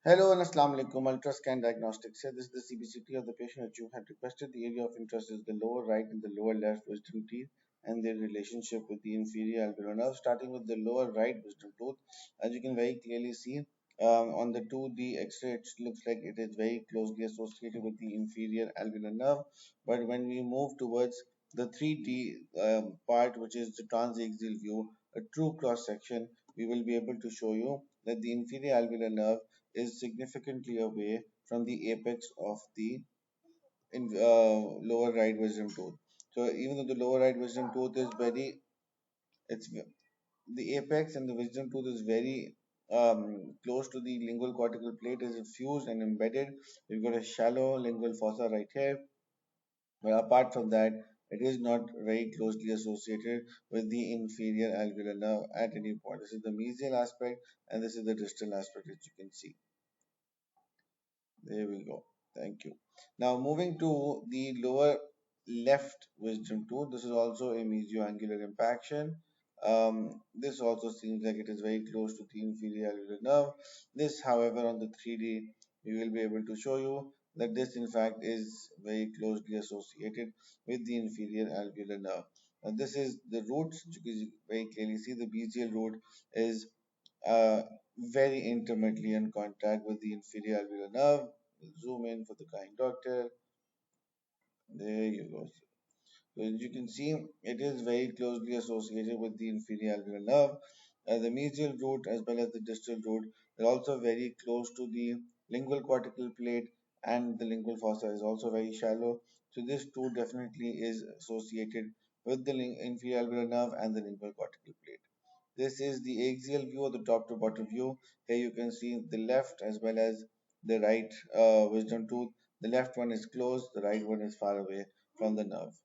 Hello and Assalamu alaikum. Ultrascan Diagnostics here. This is the CBCT of the patient that you had requested. The area of interest is the lower right and the lower left wisdom teeth and their relationship with the inferior alveolar nerve. Starting with the lower right wisdom tooth, as you can very clearly see on the 2D X-ray, it looks like it is very closely associated with the inferior alveolar nerve. But when we move towards the 3D part, which is the transaxial view, a true cross section, we will be able to show you that the inferior alveolar nerve is significantly away from the apex of the lower right wisdom tooth. So even though the lower right wisdom tooth is it's the apex and the wisdom tooth is very close to the lingual cortical plate, is fused and embedded. We've got a shallow lingual fossa right here, but apart from that, it is not very closely associated with the inferior alveolar nerve at any point. This is the mesial aspect, and this is the distal aspect, as you can see. There we go. Thank you. Now moving to the lower left wisdom tooth. This is also a mesioangular impaction. This also seems like it is very close to the inferior alveolar nerve. This, however, on the 3D, we will be able to show you that this, in fact, is very closely associated with the inferior alveolar nerve. Now, this is the roots. You can very clearly see the mesial root is uh, very intimately in contact with the inferior alveolar nerve. We'll zoom in for the kind doctor. There you go. So as you can see, it is very closely associated with the inferior alveolar nerve. The mesial root as well as the distal root are also very close to the lingual cortical plate, and the lingual fossa is also very shallow. So this too definitely is associated with the inferior alveolar nerve and the lingual cortical plate. This is the axial view, or the top to bottom view. Here you can see the left as well as the right wisdom tooth. The left one is close, the right one is far away from the nerve.